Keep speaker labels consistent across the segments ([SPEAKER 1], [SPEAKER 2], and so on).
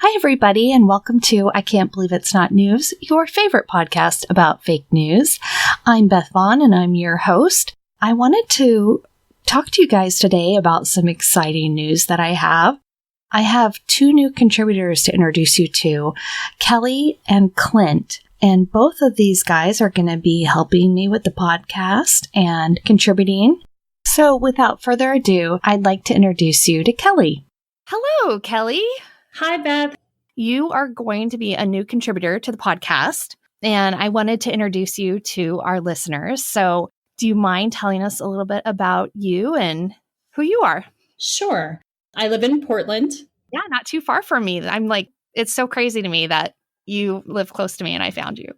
[SPEAKER 1] Hi, everybody, and welcome to I Can't Believe It's Not News, your favorite podcast about fake news. I'm Beth Vaughn, and I'm your host. I wanted to talk to you guys today about some exciting news that I have. I have two new contributors to introduce you to, Kelly and Clint. And both of these guys are going to be helping me with the podcast and contributing. So without further ado, I'd like to introduce you to Kelly.
[SPEAKER 2] Hello, Kelly.
[SPEAKER 3] Hi, Beth.
[SPEAKER 2] You are going to be a new contributor to the podcast, and I wanted to introduce you to our listeners. So do you mind telling us a little bit about you and who you are?
[SPEAKER 3] Sure. I live in Portland.
[SPEAKER 2] Yeah, not too far from me. I'm like, it's so crazy to me that you live close to me and I found you.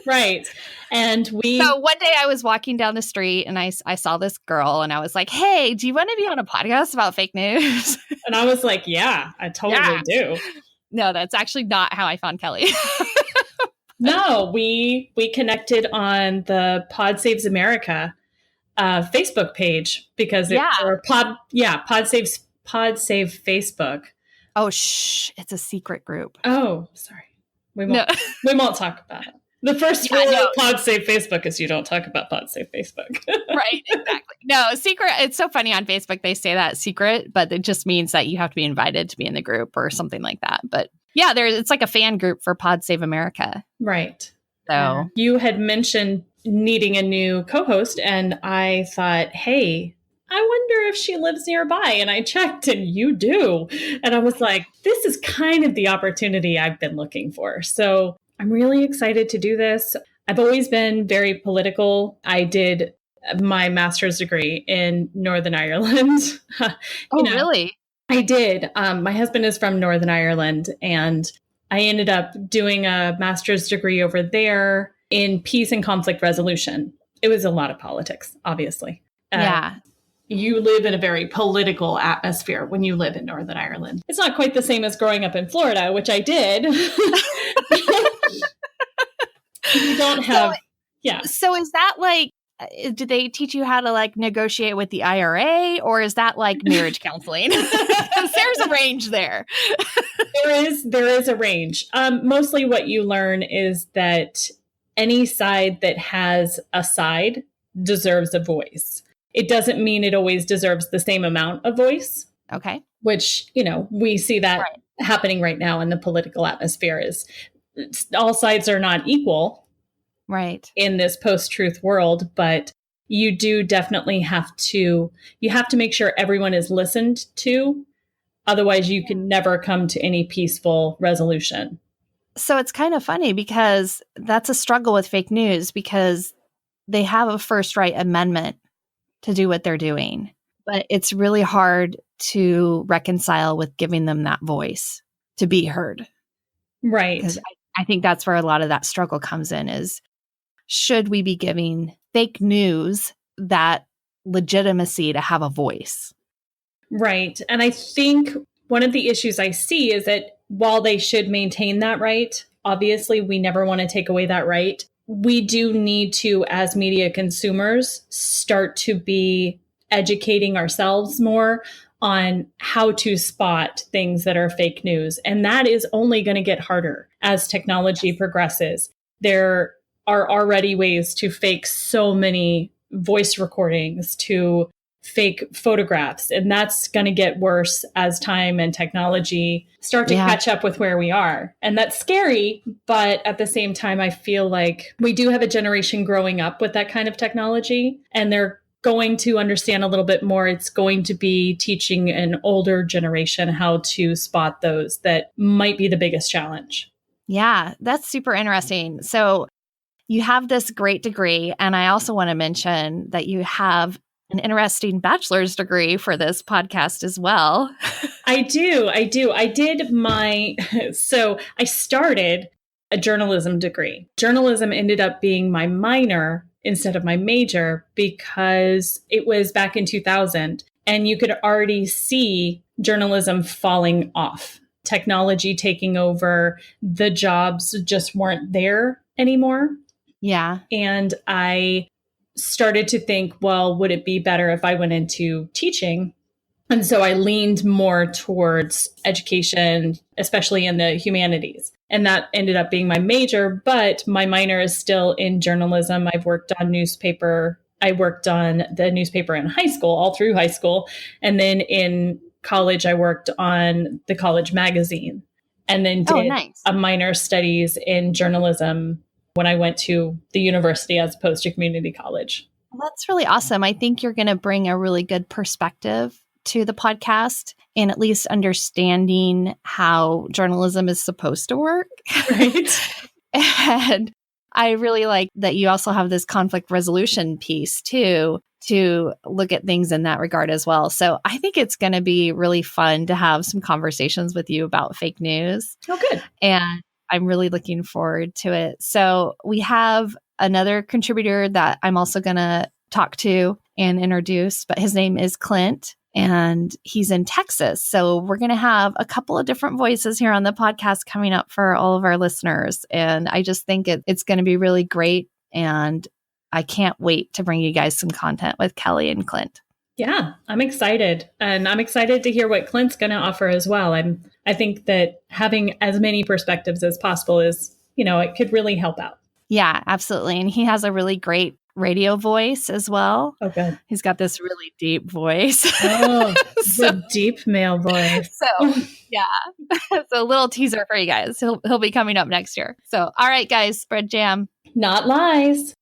[SPEAKER 3] Right. And
[SPEAKER 2] So one day I was walking down the street and I saw this girl and I was like, hey, do you want to be on a podcast about fake news?
[SPEAKER 3] And I was like, yeah, I totally do.
[SPEAKER 2] No, that's actually not how I found Kelly.
[SPEAKER 3] No, we connected on the Pod Saves America Facebook page because Pod Save Facebook.
[SPEAKER 2] Oh, it's a secret group.
[SPEAKER 3] Oh, sorry. We won't talk about it. The first rule of Pod Save Facebook is you don't talk about Pod Save Facebook.
[SPEAKER 2] Right, exactly. No, secret. It's so funny on Facebook. They say that secret, but it just means that you have to be invited to be in the group or something like that. But yeah, it's like a fan group for Pod Save America.
[SPEAKER 3] Right.
[SPEAKER 2] So
[SPEAKER 3] you had mentioned needing a new co-host, and I thought, hey, I wonder if she lives nearby. And I checked, and you do. And I was like, this is kind of the opportunity I've been looking for. So I'm really excited to do this. I've always been very political. I did my master's degree in Northern Ireland.
[SPEAKER 2] Really?
[SPEAKER 3] I did. My husband is from Northern Ireland, and I ended up doing a master's degree over there in peace and conflict resolution. It was a lot of politics, obviously.
[SPEAKER 2] Yeah.
[SPEAKER 3] You live in a very political atmosphere when you live in Northern Ireland. It's not quite the same as growing up in Florida, which I did. You don't have,
[SPEAKER 2] So is that like, do they teach you how to like negotiate with the IRA, or is that like marriage counseling? There's a range there.
[SPEAKER 3] There is a range. Mostly what you learn is that any side that has a side deserves a voice. It doesn't mean it always deserves the same amount of voice.
[SPEAKER 2] Okay.
[SPEAKER 3] Which, we see that happening right now in the political atmosphere is all sides are not equal.
[SPEAKER 2] Right.
[SPEAKER 3] In this post-truth world, but you do definitely have to make sure everyone is listened to. Otherwise, you can never come to any peaceful resolution.
[SPEAKER 2] So it's kind of funny because that's a struggle with fake news because they have a first right amendment to do what they're doing. But it's really hard to reconcile with giving them that voice to be heard.
[SPEAKER 3] Right.
[SPEAKER 2] Because I think that's where a lot of that struggle comes in is, should we be giving fake news that legitimacy to have a voice?
[SPEAKER 3] Right. And I think one of the issues I see is that while they should maintain that right, obviously we never want to take away that right. We do need to, as media consumers, start to be educating ourselves more on how to spot things that are fake news. And that is only going to get harder as technology progresses. There are already ways to fake so many voice recordings, to fake photographs. And that's going to get worse as time and technology start to catch up with where we are. And that's scary. But at the same time, I feel like we do have a generation growing up with that kind of technology, and they're going to understand a little bit more. It's going to be teaching an older generation how to spot those that might be the biggest challenge.
[SPEAKER 2] Yeah, that's super interesting. So you have this great degree. And I also want to mention that you have an interesting bachelor's degree for this podcast as well.
[SPEAKER 3] I do. I did so I started a journalism degree. Journalism ended up being my minor instead of my major because it was back in 2000 and you could already see journalism falling off. Technology taking over, the jobs just weren't there anymore.
[SPEAKER 2] Yeah.
[SPEAKER 3] And I started to think, well, would it be better if I went into teaching? And so I leaned more towards education, especially in the humanities. And that ended up being my major, but my minor is still in journalism. I've worked on newspaper. I worked on the newspaper in high school, all through high school. And then in college, I worked on the college magazine and then did a minor studies in journalism when I went to the university as opposed to community college.
[SPEAKER 2] Well, that's really awesome. I think you're going to bring a really good perspective to the podcast and at least understanding how journalism is supposed to work.
[SPEAKER 3] Right.
[SPEAKER 2] And I really like that you also have this conflict resolution piece too, to look at things in that regard as well. So I think it's going to be really fun to have some conversations with you about fake news.
[SPEAKER 3] Oh, good.
[SPEAKER 2] And I'm really looking forward to it. So we have another contributor that I'm also going to talk to and introduce, but his name is Clint. And he's in Texas. So we're going to have a couple of different voices here on the podcast coming up for all of our listeners. And I just think it's going to be really great. And I can't wait to bring you guys some content with Kelly and Clint.
[SPEAKER 3] Yeah, I'm excited. And I'm excited to hear what Clint's going to offer as well. I think that having as many perspectives as possible is, it could really help out.
[SPEAKER 2] Yeah, absolutely. And he has a really great radio voice as well.
[SPEAKER 3] Oh, good.
[SPEAKER 2] He's got this really deep voice.
[SPEAKER 3] Oh, the deep male voice.
[SPEAKER 2] So, yeah. So a little teaser for you guys. He'll be coming up next year. So, all right, guys, spread jam.
[SPEAKER 3] Not lies.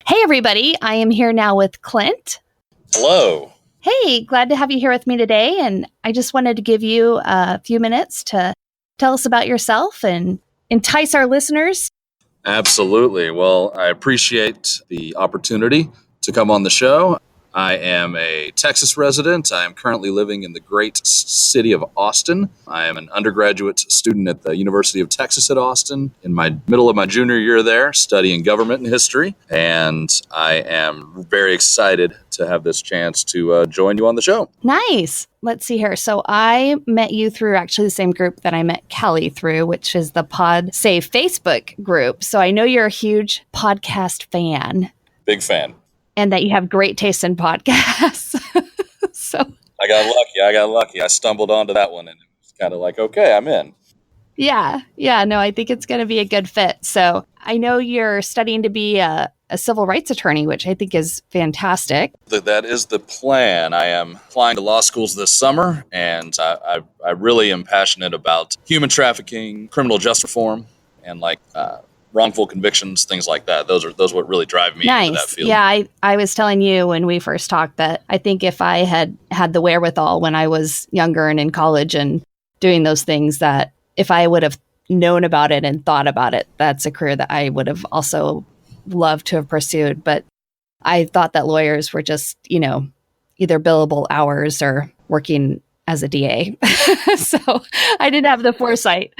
[SPEAKER 2] Hey, everybody. I am here now with Clint.
[SPEAKER 4] Hello.
[SPEAKER 2] Hey, glad to have you here with me today. And I just wanted to give you a few minutes to tell us about yourself and entice our listeners.
[SPEAKER 4] Absolutely. Well, I appreciate the opportunity to come on the show. I am a Texas resident. I am currently living in the great city of Austin. I am an undergraduate student at the University of Texas at Austin in my middle of my junior year there, studying government and history. And I am very excited to have this chance to join you on the show.
[SPEAKER 2] Nice. Let's see here. So I met you through actually the same group that I met Kelly through, which is the Pod Save Facebook group. So I know you're a huge podcast fan.
[SPEAKER 4] Big fan.
[SPEAKER 2] And that you have great taste in podcasts. So
[SPEAKER 4] I got lucky. I stumbled onto that one and it was kind of like, okay, I'm in.
[SPEAKER 2] Yeah. No, I think it's going to be a good fit. So I know you're studying to be a civil rights attorney, which I think is fantastic.
[SPEAKER 4] That is the plan. I am applying to law schools this summer, and I really am passionate about human trafficking, criminal justice reform, and wrongful convictions, things like that. Those what really drive me into that field.
[SPEAKER 2] Yeah, I was telling you when we first talked that I think if I had the wherewithal when I was younger and in college and doing those things, that if I would have known about it and thought about it, that's a career that I would have also loved to have pursued. But I thought that lawyers were just, either billable hours or working as a DA. So I didn't have the foresight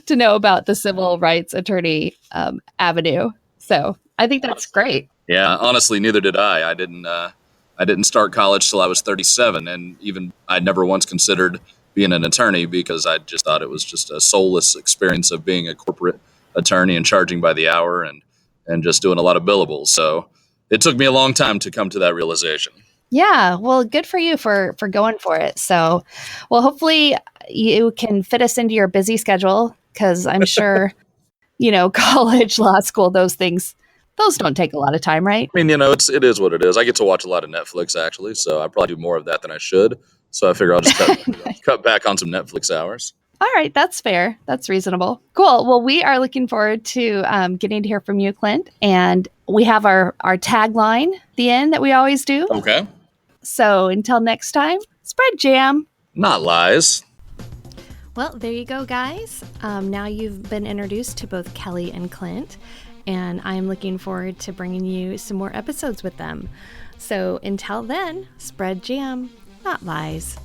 [SPEAKER 2] to know about the civil rights attorney avenue. So I think that's great.
[SPEAKER 4] Yeah, honestly, neither did I. I didn't start college till I was 37, and even I'd never once considered being an attorney because I just thought it was just a soulless experience of being a corporate attorney and charging by the hour and just doing a lot of billables. So it took me a long time to come to that realization.
[SPEAKER 2] Yeah, well, good for you for going for it. So, well, hopefully you can fit us into your busy schedule because I'm sure, college, law school, those don't take a lot of time, right?
[SPEAKER 4] I mean, it is what it is. I get to watch a lot of Netflix, actually, so I probably do more of that than I should. So I figure I'll just cut back on some Netflix hours.
[SPEAKER 2] All right, that's fair. That's reasonable. Cool. Well, we are looking forward to getting to hear from you, Clint. And we have our tagline, the end, that we always do.
[SPEAKER 4] Okay.
[SPEAKER 2] So until next time, spread jam.
[SPEAKER 4] Not lies.
[SPEAKER 2] Well, there you go, guys. Now you've been introduced to both Kelly and Clint, and I'm looking forward to bringing you some more episodes with them. So until then, spread jam, not lies.